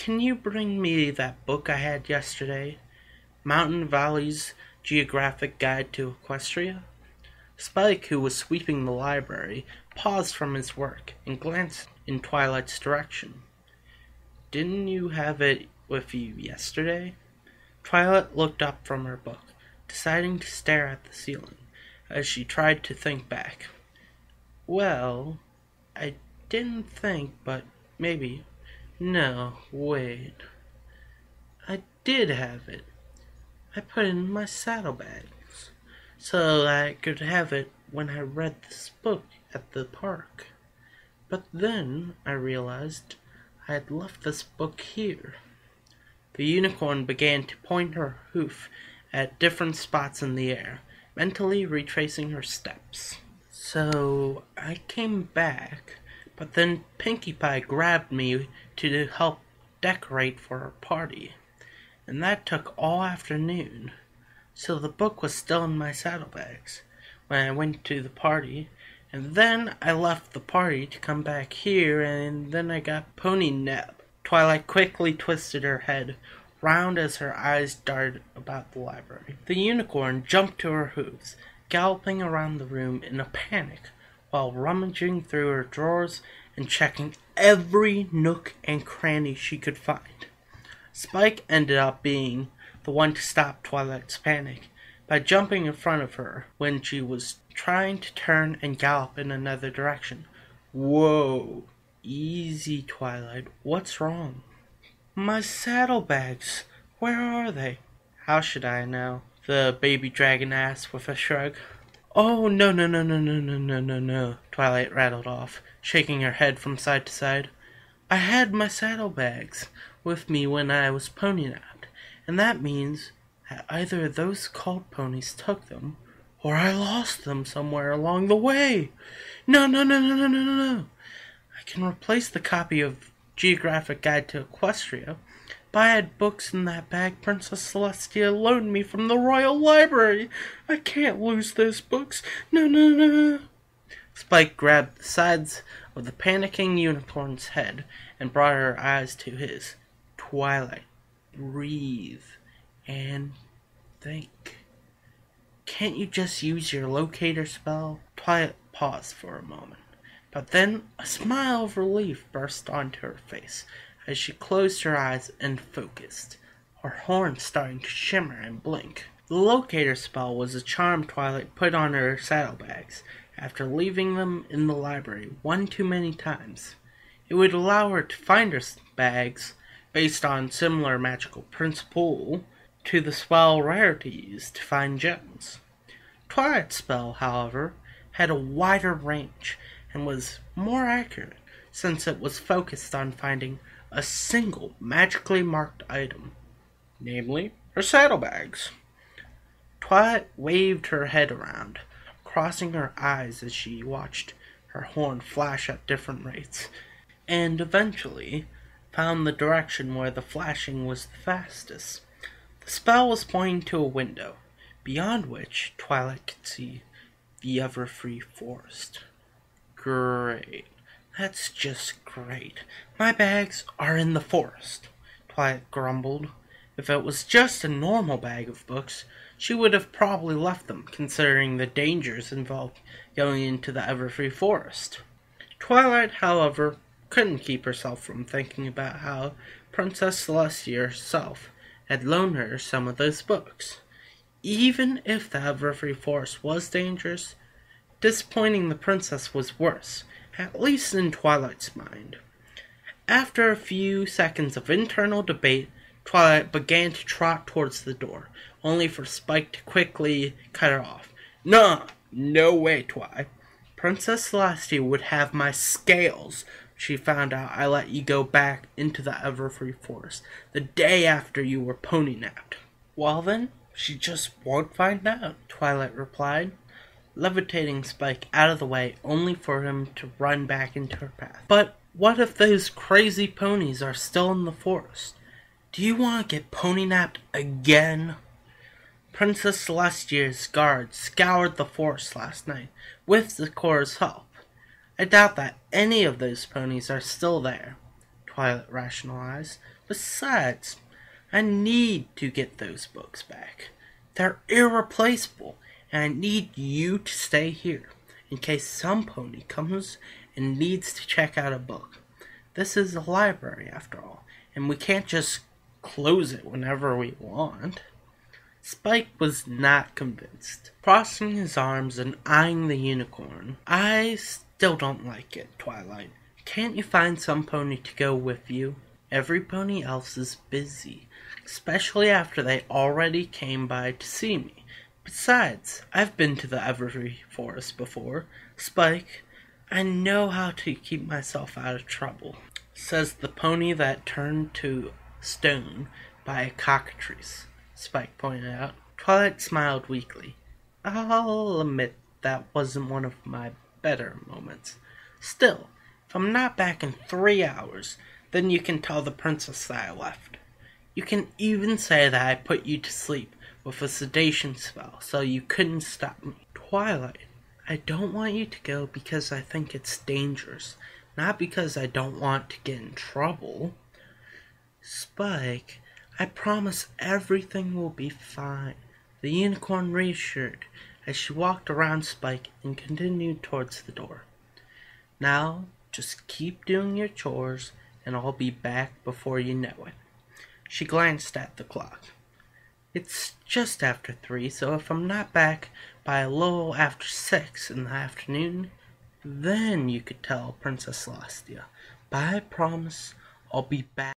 can you bring me that book I had yesterday? Mountain Valley's Geographic Guide to Equestria? Spike, who was sweeping the library, paused from his work and glanced in Twilight's direction. Didn't you have it with you yesterday? Twilight looked up from her book, deciding to stare at the ceiling as she tried to think back. Well, I didn't think, but maybe. No, wait. I did have it. I put it in my saddlebags so I could have it when I read this book at the park. But then I realized I had left this book here. The unicorn began to point her hoof at different spots in the air, mentally retracing her steps. So I came back, but then Pinkie Pie grabbed me to help decorate for her party, and that took all afternoon. So the book was still in my saddlebags when I went to the party, and then I left the party to come back here, and then I got pony napped. Twilight quickly twisted her head round as her eyes darted about the library. The unicorn jumped to her hooves, galloping around the room in a panic while rummaging through her drawers and checking every nook and cranny she could find. Spike ended up being the one to stop Twilight's panic by jumping in front of her when she was trying to turn and gallop in another direction. Whoa, easy, Twilight. What's wrong? My saddlebags. Where are they? How should I know? The baby dragon asked with a shrug. Oh, no, Twilight rattled off, shaking her head from side to side. I had my saddlebags with me when I was pony napped, and that means that either those cult ponies took them, or I lost them somewhere along the way. No. I can replace the copy of Geographic Guide to Equestria, but I had books in that bag Princess Celestia loaned me from the Royal Library. I can't lose those books. No. Spike grabbed the sides of the panicking unicorn's head and brought her eyes to his. Twilight, breathe and think. Can't you just use your locator spell? Twilight paused for a moment, but then a smile of relief burst onto her face as she closed her eyes and focused, her horns starting to shimmer and blink. The locator spell was a charm Twilight put on her saddlebags after leaving them in the library one too many times. It would allow her to find her bags based on similar magical principle to the spell Rarity used to find gems. Twilight's spell, however, had a wider range and was more accurate since it was focused on finding a single magically marked item, namely her saddlebags. Twilight waved her head around, crossing her eyes as she watched her horn flash at different rates, and eventually found the direction where the flashing was the fastest. The spell was pointing to a window, beyond which Twilight could see the ever-free forest. Great. That's just great. My bags are in the forest, Twilight grumbled. If it was just a normal bag of books, she would have probably left them, considering the dangers involved going into the Everfree Forest. Twilight, however, couldn't keep herself from thinking about how Princess Celestia herself had loaned her some of those books. Even if the Everfree Forest was dangerous, disappointing the princess was worse, at least in Twilight's mind. After a few seconds of internal debate, Twilight began to trot towards the door, only for Spike to quickly cut her off. Nah, no way, Twi. Princess Celestia would have my scales. She found out I let you go back into the Everfree Forest the day after you were pony napped. Well then, she just won't find out, Twilight replied, levitating Spike out of the way only for him to run back into her path. But what if those crazy ponies are still in the forest? Do you want to get pony napped again? Princess Celestia's guards scoured the forest last night with the Cora's help. I doubt that any of those ponies are still there, Twilight rationalized. Besides, I need to get those books back. They're irreplaceable, and I need you to stay here in case some pony comes and needs to check out a book. This is a library, after all, and we can't just close it whenever we want. Spike was not convinced, crossing his arms and eyeing the unicorn. I still don't like it, Twilight. Can't you find some pony to go with you? Every pony else is busy, especially after they already came by to see me. Besides, I've been to the Every Forest before. Spike, I know how to keep myself out of trouble, says the pony that turned to stone by a cockatrice, Spike pointed out. Twilight smiled weakly. I'll admit that wasn't one of my better moments. Still, if I'm not back in 3 hours, then you can tell the princess that I left. You can even say that I put you to sleep with a sedation spell so you couldn't stop me. Twilight, I don't want you to go because I think it's dangerous, not because I don't want to get in trouble. Spike, I promise everything will be fine, the unicorn reassured as she walked around Spike and continued towards the door. Now, just keep doing your chores and I'll be back before you know it. She glanced at the clock. It's just after 3, so if I'm not back by a little after 6 in the afternoon, then you could tell Princess Celestia. But I promise I'll be back.